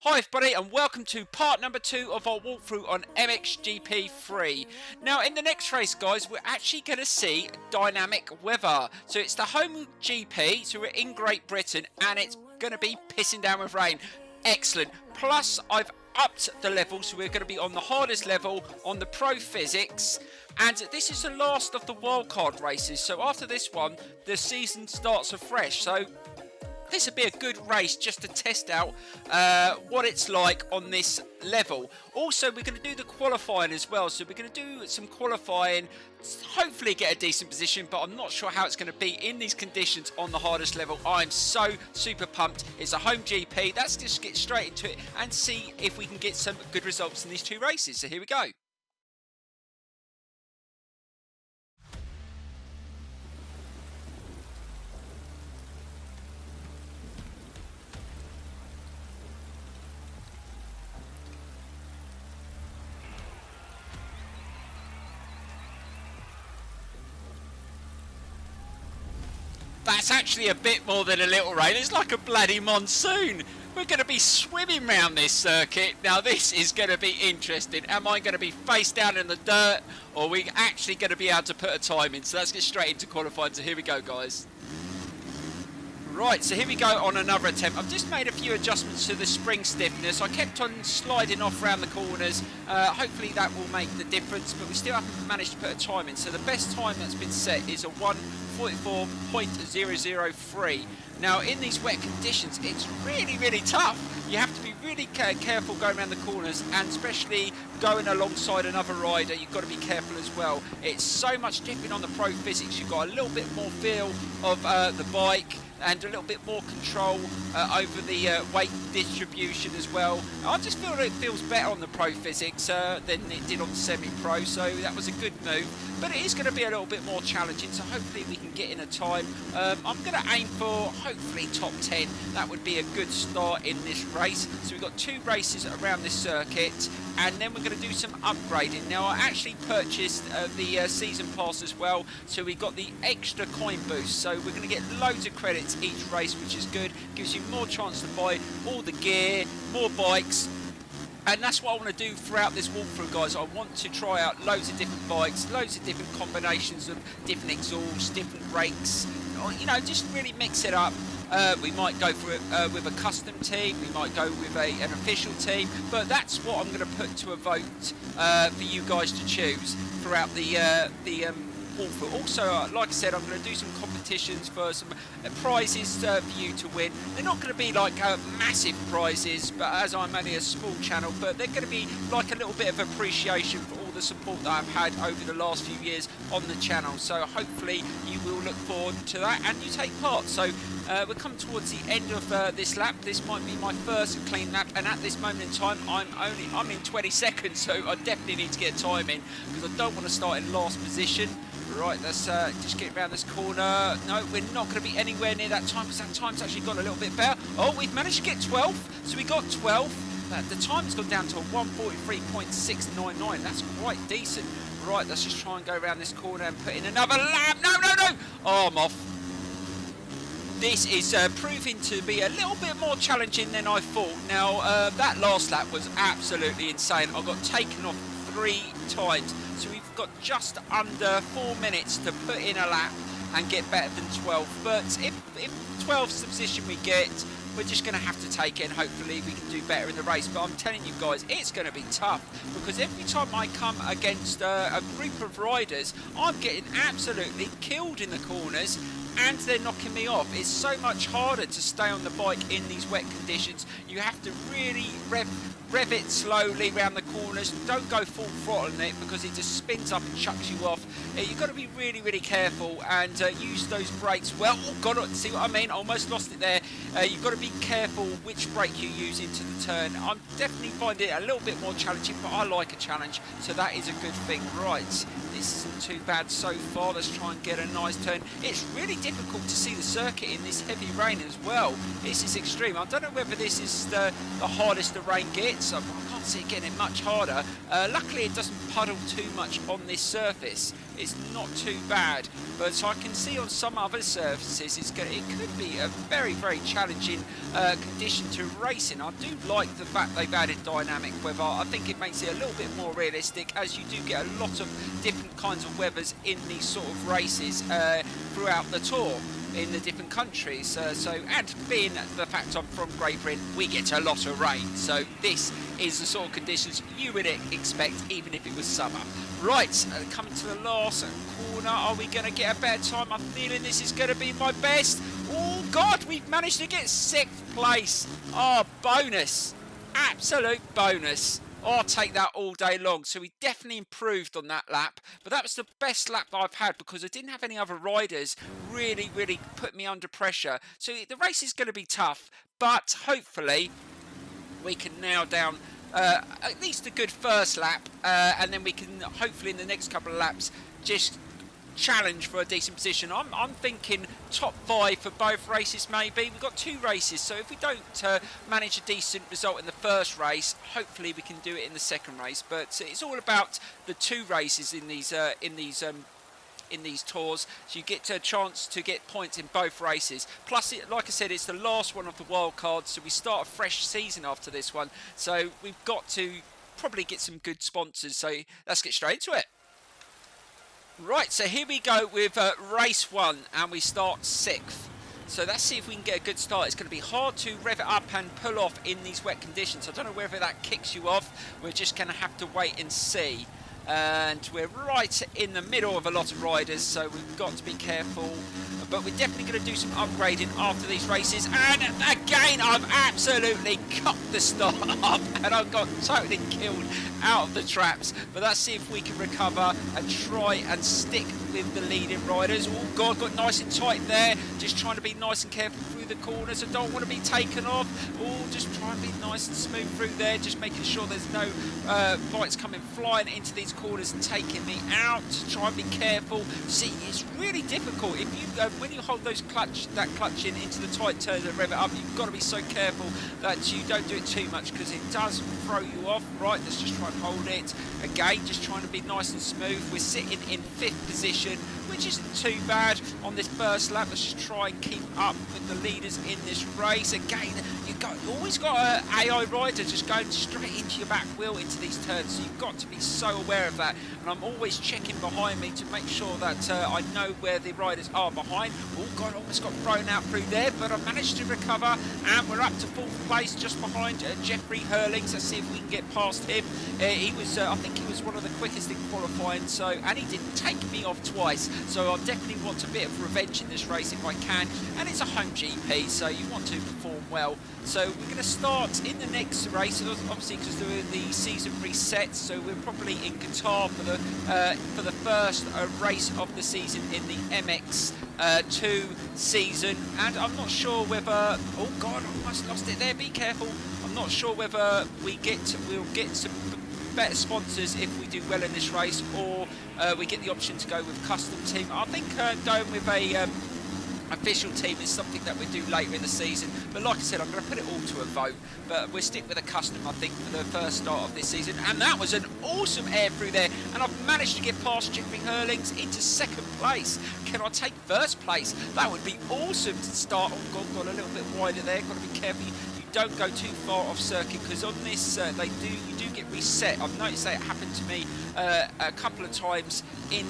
Hi everybody and welcome to part number 2 of our walkthrough on Mxgp 3. Now in the next race guys we're actually going to see dynamic weather. So it's the home GP, so we're in Great Britain and it's going to be pissing down with rain. Excellent. Plus I've upped the level, so we're going to be on the hardest level on the Pro Physics. And this is the last of the wildcard races, so after this one the season starts afresh. So this would be a good race just to test out what it's like on this level. Also, we're going to do the qualifying as well. So we're going to do some qualifying, hopefully get a decent position, but I'm not sure how it's going to be in these conditions on the hardest level. I'm so super pumped. It's a home GP. Let's just get straight into it and see if we can get some good results in these two races. So here we go. That's actually a bit more than a little rain. It's like a bloody monsoon. We're going to be swimming around this circuit. Now this is going to be interesting. Am I going to be face down in the dirt, or are we actually going to be able to put a time in? So let's get straight into qualifying. So here we go guys. Right, so here we go on another attempt. I've just made a few adjustments to the spring stiffness. I kept on sliding off around the corners. Hopefully that will make the difference, but we still haven't managed to put a time in. So the best time that's been set is a 1:44.003. Now in these wet conditions, it's really tough. You have to be really careful going around the corners, and especially going alongside another rider, you've got to be careful as well. It's so much different on the Pro Physics. You've got a little bit more feel of the bike, and a little bit more control over the weight distribution as well. I just feel that it feels better on the Pro Physics than it did on the Semi-Pro, so that was a good move. But it is going to be a little bit more challenging, so hopefully we can get in a time. I'm going to aim for hopefully top 10. That would be a good start in this race. So we've got 2 races around this circuit, and then we're going to do some upgrading. Now I actually purchased the season pass as well, so we got the extra coin boost, so we're going to get loads of credits each race, which is good. Gives you more chance to buy all the gear, more bikes, and that's what I want to do throughout this walkthrough guys. I want to try out loads of different bikes, loads of different combinations of different exhausts, different brakes, you know, just really mix it up. We might go for it with a custom team, we might go with an official team, but that's what I'm going to put to a vote for you guys to choose throughout the walkthrough. Also, like I said, I'm going to do some competitions for some prizes for you to win. They're not going to be like massive prizes, but as I'm only a small channel, but they're going to be like a little bit of appreciation for all the support that I've had over the last few years on the channel. So hopefully you will look forward to that and you take part. So we're coming towards the end of this lap. This might be my first clean lap, and at this moment in time I'm in 20 seconds, so I definitely need to get a time in because I don't want to start in last position. Right, let's just get around this corner. No, we're not going to be anywhere near that time because that time's actually gone a little bit better. Oh, we've managed to get 12. So we got 12. The time's gone down to 1:43.699. That's quite decent. Right, let's just try and go around this corner and put in another lap. No! Oh, I'm off. This is proving to be a little bit more challenging than I thought. Now, that last lap was absolutely insane. I got taken off 3 times. So we've got just under 4 minutes to put in a lap and get better than 12. But if 12's the position we get, we're just going to have to take it, and hopefully we can do better in the race. But I'm telling you guys, it's going to be tough because every time I come against a group of riders, I'm getting absolutely killed in the corners and they're knocking me off. It's so much harder to stay on the bike in these wet conditions. You have to really rev it slowly around the corners. Don't go full throttle in it because it just spins up and chucks you off. You've got to be really careful and use those brakes well. Oh god, see what I mean? I almost lost it there. You've got to be careful which brake you use into the turn. I'm definitely finding it a little bit more challenging, but I like a challenge, so that is a good thing. Right, this isn't too bad so far. Let's try and get a nice turn. It's really difficult to see the circuit in this heavy rain as well. This is extreme. I don't know whether this is the hardest the rain gets. I can't see it getting much harder. Luckily it doesn't puddle too much on this surface. is not too bad. But I can see on some other surfaces it could be a very, very challenging condition to race in. I do like the fact they've added dynamic weather. I think it makes it a little bit more realistic, as you do get a lot of different kinds of weathers in these sort of races throughout the tour in the different countries. And being the fact I'm from Great Britain, we get a lot of rain. So this is the sort of conditions you would expect even if it was summer. Right, coming to the last corner, are we going to get a better time? I'm feeling this is going to be my best. Oh God, we've managed to get 6th place. Oh, bonus, absolute bonus. I'll take that all day long. So we definitely improved on that lap, but that was the best lap that I've had because I didn't have any other riders really put me under pressure. So the race is going to be tough, but hopefully we can nail down at least a good first lap, and then we can hopefully in the next couple of laps just challenge for a decent position. I'm thinking top 5 for both races maybe. We've got 2 races, so if we don't manage a decent result in the first race, hopefully we can do it in the second race. But it's all about the 2 races in these tours, so you get a chance to get points in both races. Plus, like I said, it's the last one of the wild cards, so we start a fresh season after this one. So we've got to probably get some good sponsors. So let's get straight into it. Right, so here we go with race 1, and we start 6th. So let's see if we can get a good start. It's going to be hard to rev it up and pull off in these wet conditions. I don't know whether that kicks you off. We're just going to have to wait and see. And we're right in the middle of a lot of riders, so we've got to be careful. But we're definitely going to do some upgrading after these races. And again, I've absolutely cut the start up, and I've got totally killed out of the traps. But let's see if we can recover and try and stick with the leading riders. Oh God, got nice and tight there. Just trying to be nice and careful through the corners. I don't want to be taken off. Oh, just try and be nice and smooth through there. Just making sure there's no bikes coming flying into these corners and taking me out. Try and be careful. See, it's really difficult if you when you hold that clutch in into the tight turns and rev it up. You've got to be so careful that you don't do it too much because it does throw you off. Right, let's just try and hold it again. Just trying to be nice and smooth. We're sitting in 5th position, which isn't too bad on this first lap. Let's just try and keep up with the leaders in this race. Again, you always got an AI rider just going straight into your back wheel into these turns, so you've got to be so aware of that. And I'm always checking behind me to make sure that I know where the riders are behind. Oh God, almost got thrown out through there, but I managed to recover, and we're up to 4th place just behind Jeffrey Hurlings. Let's see if we can get past him. He was, I think he was one of the quickest in qualifying, so, and he didn't take me off twice, so I definitely want a bit of revenge in this race if I can. And it's a home GP, so you want to perform well. So we're going to start in the next race, obviously because the season resets. So we're probably in Qatar for the first race of the season in the MX2 season. And I'm not sure whether, oh God, I almost lost it there. Be careful. I'm not sure whether we'll get some better sponsors if we do well in this race, or we get the option to go with custom team. I think going with a official team is something that we do later in the season, but like I said, I'm going to put it all to a vote, but we'll stick with a custom, I think, for the first start of this season. And that was an awesome air through there, and I've managed to get past Jeffrey Hurlings into 2nd place. Can I take 1st place? That would be awesome to start. Oh God, got a little bit wider there. Got to be careful you don't go too far off circuit, because on this you do get reset. I've noticed that it happened to me a couple of times in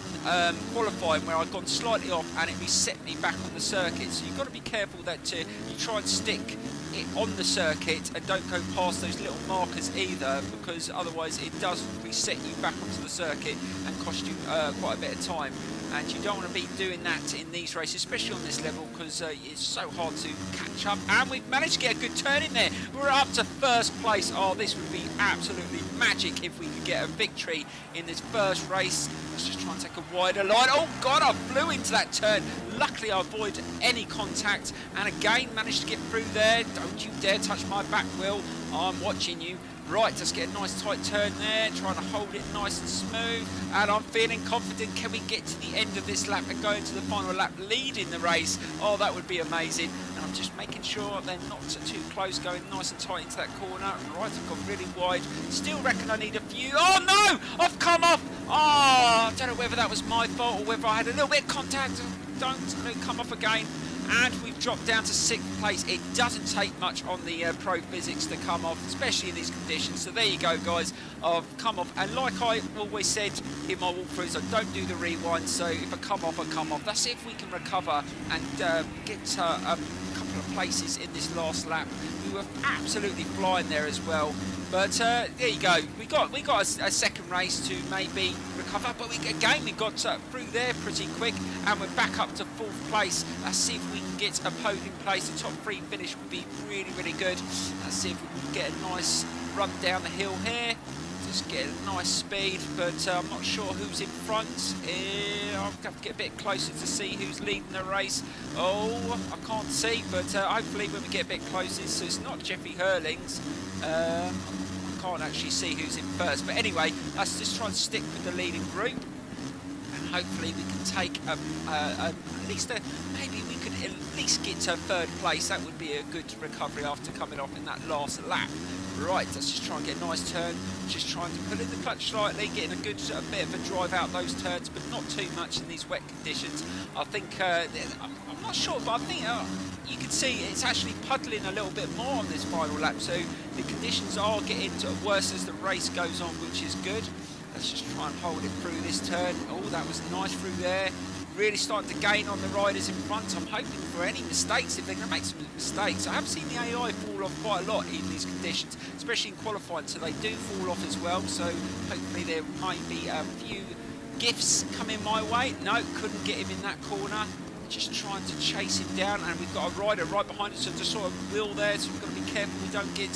qualifying where I've gone slightly off and it reset me back on the circuit. So you've got to be careful that you try and stick it on the circuit and don't go past those little markers either, because otherwise it does reset you back onto the circuit and cost you quite a bit of time. And you don't want to be doing that in these races, especially on this level, because it's so hard to catch up. And we've managed to get a good turn in there. We're up to 1st place. Oh, this would be absolutely magic if we could get a victory in this first race. Let's just try and take a wider line. Oh God, I flew into that turn. Luckily I avoided any contact, and again managed to get through there. Don't you dare touch my back wheel. I'm watching you. Right, let's get a nice tight turn there, trying to hold it nice and smooth, and I'm feeling confident. Can we get to the end of this lap and go into the final lap leading the race? Oh, that would be amazing. And I'm just making sure they're not too close, going nice and tight into that corner. Right, I've gone really wide. Still reckon I need a few. Oh no! I've come off! Oh, I don't know whether that was my fault or whether I had a little bit of contact. Don't come off again. And we've dropped down to 6th place. It doesn't take much on the pro physics to come off, especially in these conditions. So there you go, guys. I've come off, and like I always said in my walkthroughs, I don't do the rewind. So if I come off, I come off. Let's see if we can recover and get a couple of places in this last lap. We were absolutely flying there as well. But there you go. We got a second race to maybe recover, but we got through there pretty quick, and we're back up to 4th place. Let's see if we can get a podium place. A top 3 finish would be really, really good. Let's see if we can get a nice run down the hill here. Just get a nice speed, but I'm not sure who's in front. I'll have to get a bit closer to see who's leading the race. Oh, I can't see, but hopefully when we get a bit closer, so it's not Jeffrey Hurlings. I can't actually see who's in first, but anyway, let's just try and stick with the leading group, and hopefully we can take maybe we could at least get to 3rd place. That would be a good recovery after coming off in that last lap. Right, let's just try and get a nice turn, just trying to pull in the clutch slightly, getting a good bit of a drive out those turns, but not too much in these wet conditions. I think, I'm not sure, but I think you can see it's actually puddling a little bit more on this final lap, so the conditions are getting worse as the race goes on, which is good. Let's just try and hold it through this turn. Oh, that was nice through there. Really starting to gain on the riders in front. I'm hoping for any mistakes, if they're going to make some mistakes. I have seen the AI fall off quite a lot in these conditions, especially in qualifying, so they do fall off as well. So hopefully there might be a few gifts coming my way. No, couldn't get him in that corner. Just trying to chase him down, and we've got a rider right behind us, so just sort of wheel there, so we've got to be careful we don't get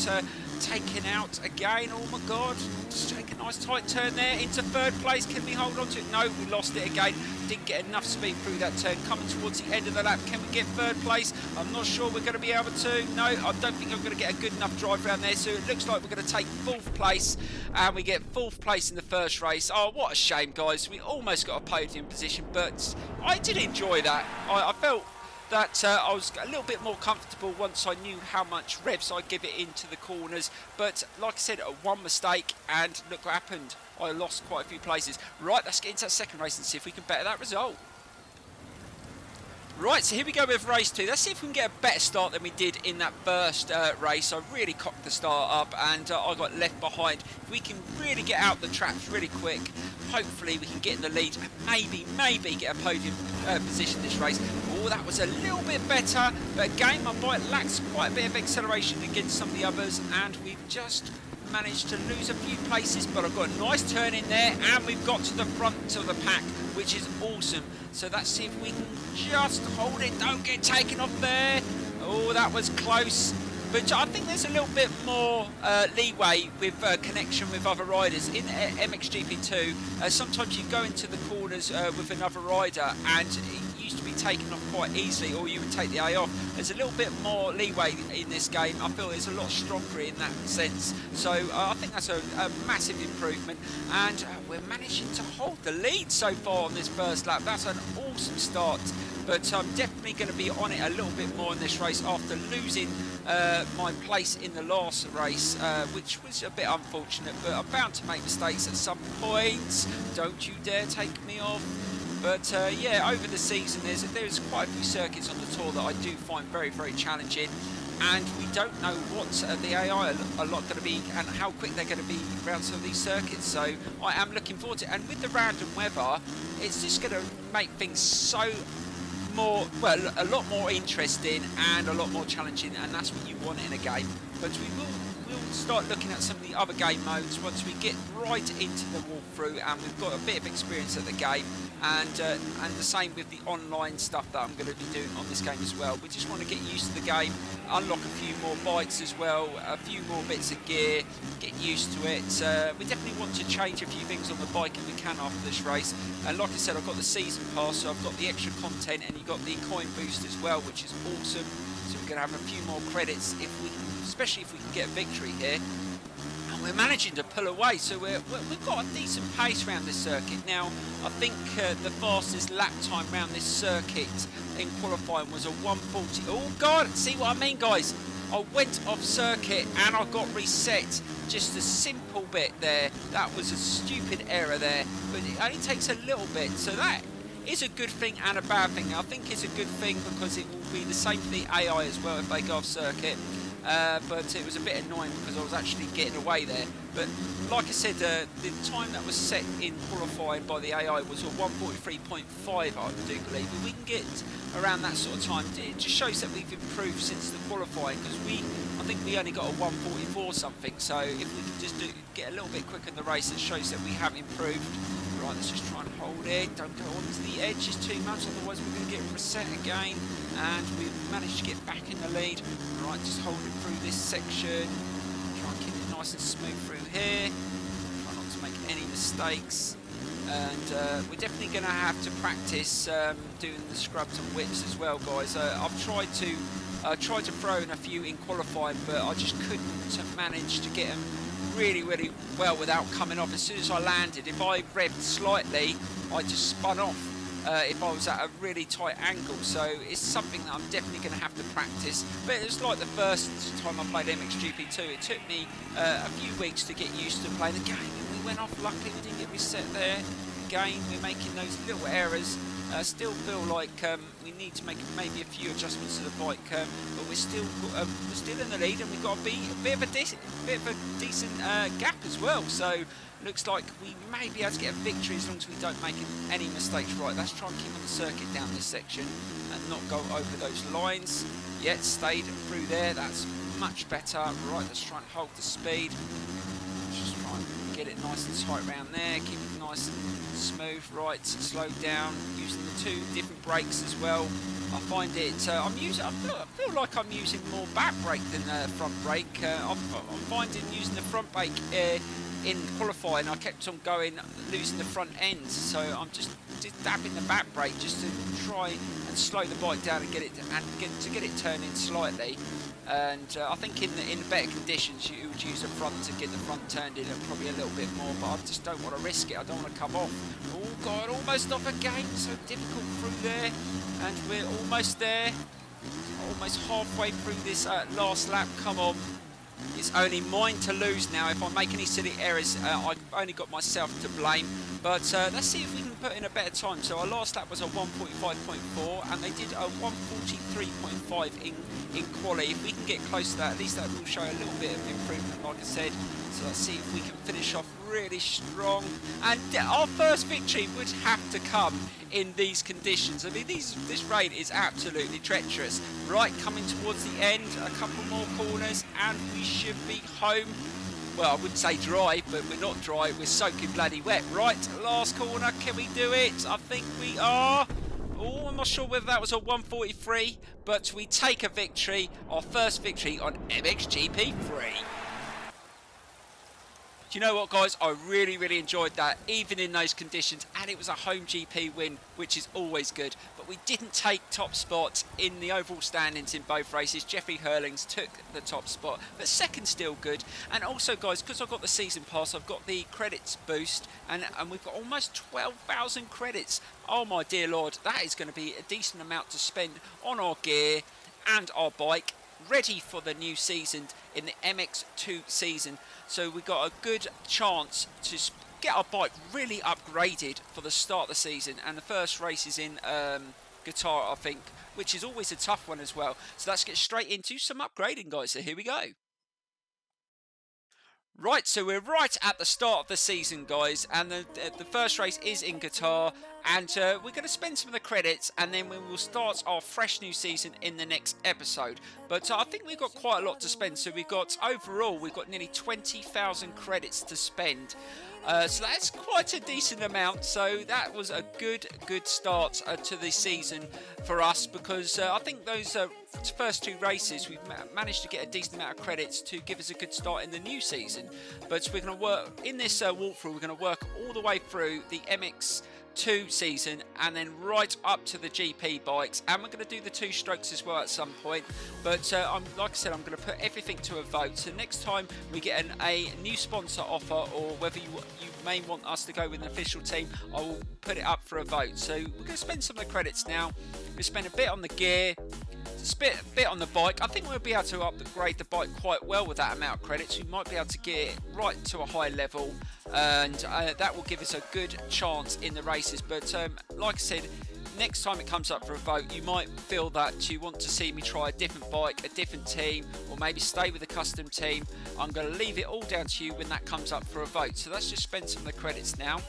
taken out again. Oh my god, just take a nice tight turn there into 3rd place. Can we hold on to it? No, we lost it again. Didn't get enough speed through that turn. Coming towards the end of the lap, can we get 3rd place? I'm not sure we're going to be able to. No, I don't think I'm going to get a good enough drive around there, so it looks like we're going to take 4th place, and we get 4th place in the first race. Oh, what a shame, guys. We almost got a podium position, but I did enjoy that. I felt that I was a little bit more comfortable once I knew how much revs I'd give it into the corners, but like I said, one mistake, and look what happened. I lost quite a few places. Right, let's get into that second race and see if we can better that result. Right, so here we go with race 2. Let's see if we can get a better start than we did in that first race. I really cocked the start up, and I got left behind. If we can really get out the traps really quick, hopefully we can get in the lead and maybe get a podium position this race. Oh, that was a little bit better, but again, my bike lacks quite a bit of acceleration against some of the others, and we've just managed to lose a few places, but I've got a nice turn in there, and we've got to the front of the pack, which is awesome. So let's see if we can just hold it, don't get taken off there. Oh, that was close. But I think there's a little bit more leeway with connection with other riders. In Mxgp 2, sometimes you go into the corners with another rider, and it used to be taken off quite easily, or you would take the A off. There's a little bit more leeway in this game. I feel it's a lot stronger in that sense. So I think that's a massive improvement, and we're managing to hold the lead so far on this first lap. That's an awesome start. But I'm definitely going to be on it a little bit more in this race after losing my place in the last race, which was a bit unfortunate, but I'm bound to make mistakes at some point. Don't you dare take me off. But yeah, over the season there's quite a few circuits on the tour that I do find very, very challenging, and we don't know what the AI are going to be and how quick they're going to be around some of these circuits. So I am looking forward to it, and with the random weather, it's just going to make things so a lot more interesting and a lot more challenging, and that's what you want in a game. But we'll start looking at some of the other game modes once we get right into the walkthrough and we've got a bit of experience at the game, and the same with the online stuff that I'm going to be doing on this game as well. We just want to get used to the game, unlock a few more bikes as well, a few more bits of gear, get used to it. We definitely want to change a few things on the bike if we can after this race. And like I said, I've got the season pass, so I've got the extra content, and you've got the coin boost as well, which is awesome. So we're going to have a few more credits if we can, especially if we can get a victory here. And we're managing to pull away, so we've got a decent pace around this circuit. Now, I think the fastest lap time around this circuit in qualifying was a 1:40. Oh God, see what I mean, guys? I went off circuit and I got reset. Just a simple bit there. That was a stupid error there, but it only takes a little bit. So that is a good thing and a bad thing. I think it's a good thing because it will be the same for the AI as well if they go off circuit. But it was a bit annoying because I was actually getting away there. But like I said, the time that was set in qualifying by the AI was a 1:43.5, I do believe. If we can get around that sort of time, it just shows that we've improved since the qualifying, because I think we only got a 1:44 something. So if we can just get a little bit quicker in the race, it shows that we have improved. Right, let's just try and hold it. Don't go onto the edges too much, otherwise we're going to get reset again. And we've managed to get back in the lead. Right, just hold it through this section. Try and keep it nice and smooth through here. Try not to make any mistakes. And we're definitely going to have to practice doing the scrubs and whips as well, guys. I've tried to throw in a few in qualifying, but I just couldn't manage to get them really well without coming off. As soon as I landed, if I revved slightly, I just spun off if I was at a really tight angle. So it's something that I'm definitely going to have to practice. But it's like the first time I played Mxgp 2. It took me a few weeks to get used to playing the game. We went off, luckily we didn't get reset there. Again, we're making those little errors. Still feel like we need to make maybe a few adjustments to the bike, but we're still in the lead, and we've got a bit of a decent gap as well. So looks like we may be able to get a victory as long as we don't make any mistakes. Right, let's try and keep on the circuit down this section and not go over those lines. Yet stayed through there. That's much better. Right, let's try and hold the speed. Let's just try and get it nice and tight around there. Keep it nice and smooth. Right, slow down, using the two different brakes as well. I find it I feel like I'm using more back brake than front brake. I'm finding using the front brake in qualifying, I kept on going, losing the front end, so I'm just dabbing the back brake just to try and slow the bike down and get it turning slightly. And I think in the better conditions you would use the front to get the front turned in probably a little bit more, but I just don't want to risk it. I don't want to come off. Oh god, almost off again. So difficult through there, and we're almost there, almost halfway through this last lap. Come on, it's only mine to lose now. If I make any silly errors, I've only got myself to blame. But let's see if we can put in a better time. So our last lap was a 1:45.4, and they did a 1:43.5 in quali. If we can get close to that, at least that will show a little bit of improvement, like I said. So let's see if we can finish off really strong. And our first victory would have to come in these conditions. I mean, this raid is absolutely treacherous. Right, coming towards the end, a couple more corners, and we should be home. Well, I wouldn't say dry, but we're not dry. We're soaking bloody wet. Right, last corner. Can we do it? I think we are. Oh, I'm not sure whether that was a 1:43, but we take a victory. Our first victory on Mxgp 3. Do you know what, guys? I really enjoyed that, even in those conditions, and it was a home GP win, which is always good. But we didn't take top spot in the overall standings in both races. Jeffrey Hurlings took the top spot, but second still good. And also, guys, because I've got the season pass, I've got the credits boost, and we've got almost 12,000 credits. Oh my dear Lord, that is going to be a decent amount to spend on our gear and our bike, ready for the new season in the MX2 season. So we've got a good chance to get our bike really upgraded for the start of the season. And the first race is in Qatar, I think, which is always a tough one as well. So let's get straight into some upgrading, guys. So here we go. Right, so we're right at the start of the season, guys, and the first race is in Qatar, and we're going to spend some of the credits, and then we will start our fresh new season in the next episode. But I think we've got quite a lot to spend, so we've got nearly 20,000 credits to spend. So that's quite a decent amount, so that was a good start to the season for us, because I think those first two races we've managed to get a decent amount of credits to give us a good start in the new season. But we're going to work in this walkthrough, we're going to work all the way through the MX2 2 season, and then right up to the GP bikes, and we're going to do the 2 strokes as well at some point. But like I said, I'm going to put everything to a vote. So next time we get a new sponsor offer, or whether you may want us to go with an official team, I will put it up for a vote. So we're going to spend some of the credits now. We spend a bit on the gear, a bit on the bike. I think we'll be able to upgrade the bike quite well with that amount of credits. We might be able to get it right to a high level, and that will give us a good chance in the races. But like I said, next time it comes up for a vote, you might feel that you want to see me try a different bike, a different team, or maybe stay with a custom team. I'm going to leave it all down to you when that comes up for a vote. So let's just spend some of the credits now,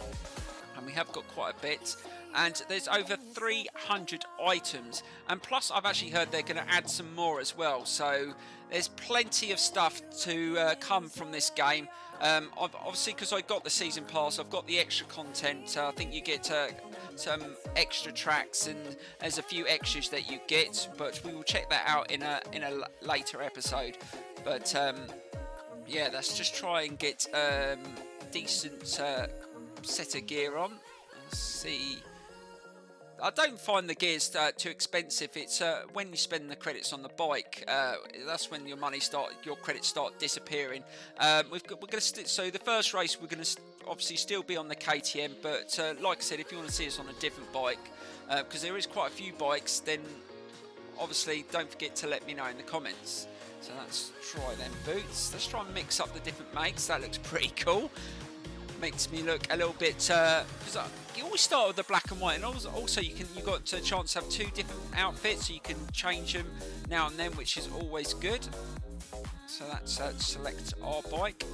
and we have got quite a bit. And there's over 300 items, and plus I've actually heard they're going to add some more as well, so there's plenty of stuff to come from this game. Obviously, because I got the season pass, I've got the extra content. I think you get some extra tracks, and there's a few extras that you get, but we will check that out in a later episode. But yeah, let's just try and get decent set of gear on. Let's see. I don't find the gears too expensive. It's when you spend the credits on the bike, that's when your credits start disappearing. We're going to so the first race we're going to obviously still be on the KTM, but like I said, if you want to see us on a different bike, because there is quite a few bikes, then obviously don't forget to let me know in the comments. So let's try them boots. Let's try and mix up the different makes. That looks pretty cool. Makes me look a little bit because you always start with the black and white, and also you got a chance to have 2 different outfits, so you can change them now and then, which is always good. So that's select our bike,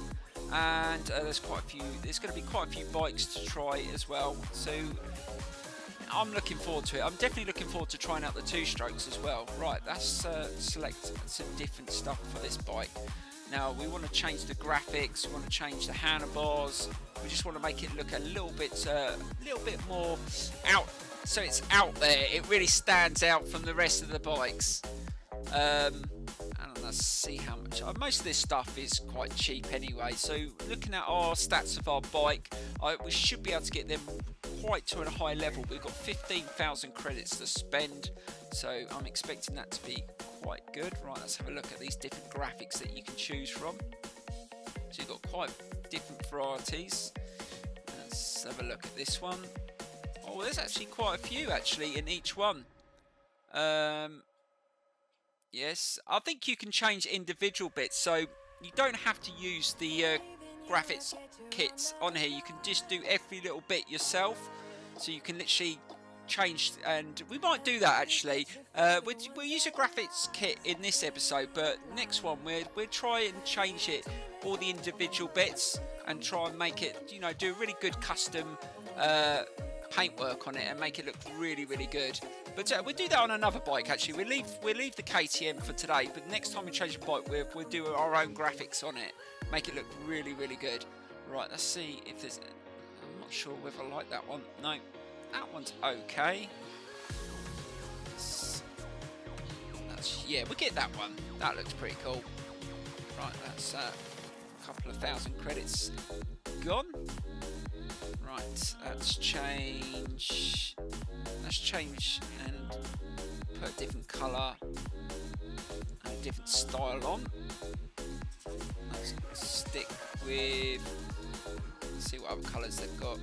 and there's going to be quite a few bikes to try as well, so I'm looking forward to it. I'm definitely looking forward to trying out the 2 strokes as well. Right, let's select some different stuff for this bike. Now we want to change the graphics, we want to change the handlebars, we just want to make it look a little bit more out, so it's out there, it really stands out from the rest of the bikes. And let's see how much, most of this stuff is quite cheap anyway, so looking at our stats of our bike, we should be able to get them quite to a high level. We've got 15,000 credits to spend, so I'm expecting that to be quite good. Right, let's have a look at these different graphics that you can choose from. So you've got quite different varieties. Let's have a look at this one. Oh, there's actually quite a few actually in each one. Yes, I think you can change individual bits, so you don't have to use the graphics kits on here. You can just do every little bit yourself, so you can literally change, and we might do that actually. We'll use a graphics kit in this episode, but next one we'll try and change it, all the individual bits, and try and make it, you know, do a really good custom paintwork on it and make it look really, really good. But we'll do that on another bike actually. We'll leave the KTM for today, but next time we change the bike, we'll do our own graphics on it, make it look really, really good. Right, let's see if there's, I'm not sure whether I like that one. No, that one's okay. Yeah, we'll get that one. That looks pretty cool. Right, that's a couple of thousand credits gone. Right, let's change and put a different colour and a different style on. Let's stick with, let's see what other colours they've got.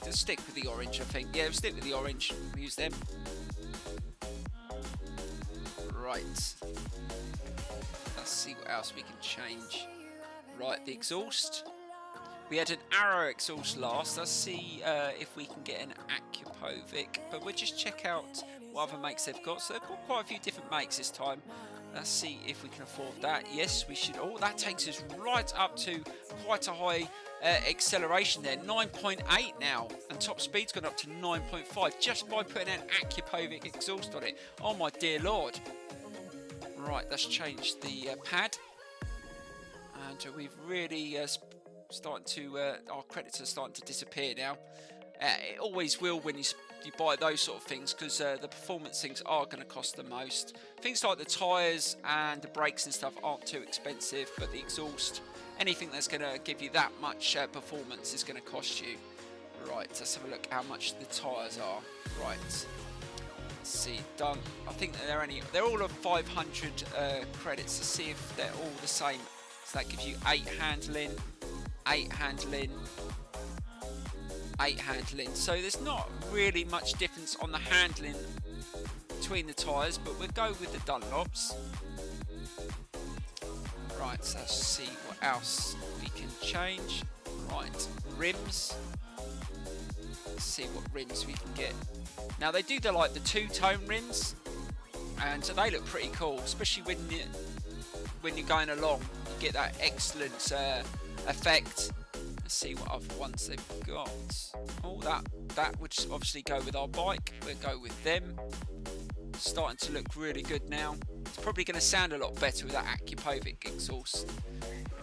Just stick with the orange, I think. Yeah, we'll stick with the orange. We'll use them. Right. Let's see what else we can change. Right, the exhaust. We had an Arrow exhaust last. Let's see if we can get an Mxgp, but we'll just check out what other makes they've got. So they've got quite a few different makes this time. Let's see if we can afford that. Yes, we should. Oh, that takes us right up to quite a high acceleration there. 9.8 now, and top speed's gone up to 9.5 just by putting an Mxgp exhaust on it. Oh my dear lord. Right, let's change the pad. And we've really starting to, our credits are starting to disappear now. It always will when you buy those sort of things, because the performance things are going to cost the most. Things like the tyres and the brakes and stuff aren't too expensive, but the exhaust, anything that's going to give you that much performance is going to cost you. Right, let's have a look how much the tyres are. Right, let's see, done. I think that they're all of 500 credits. Let's see if they're all the same. So that gives you 8 handling, 8 handling, 8 handling. So there's not really much difference on the handling between the tyres, but we'll go with the Dunlops. Right, so let's see what else we can change. Right, rims. Let's see what rims we can get. Now they do like the two-tone rims, and so they look pretty cool, especially when you're going along. You get that excellent effect. Let's see what other ones they've got. Oh, that would obviously go with our bike. We'll go with them. Starting to look really good now. It's probably going to sound a lot better with that Mxgp exhaust.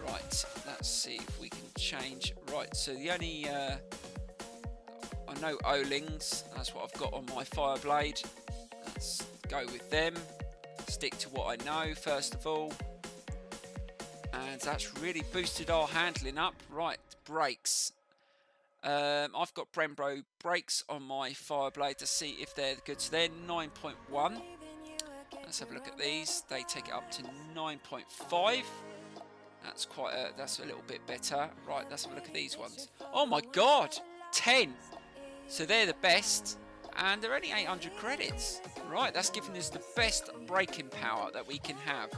Right, let's see if we can change. Right, so the only I know O-Lings, that's what I've got on my Fireblade. Let's go with them. Stick to what I know first of all. And that's really boosted our handling up. Right, brakes. I've got Brembo brakes on my Fireblade to see if they're good. So they're 9.1. Let's have a look at these. They take it up to 9.5. That's a little bit better. Right, let's have a look at these ones. Oh my god, 10. So they're the best, and they're only 800 credits. Right, that's giving us the best braking power that we can have.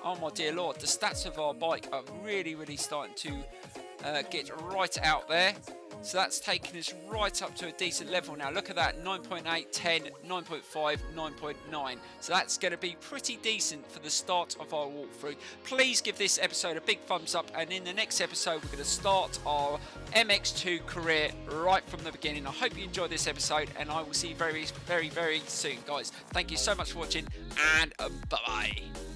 Oh my dear lord, the stats of our bike are really starting to get right out there. So that's taken us right up to a decent level now. Look at that, 9.8, 10, 9.5, 9.9. So that's going to be pretty decent for the start of our walkthrough. Please give this episode a big thumbs up, and in the next episode we're going to start our MX2 career right from the beginning. I hope you enjoyed this episode, and I will see you very soon, guys. Thank you so much for watching, and bye-bye.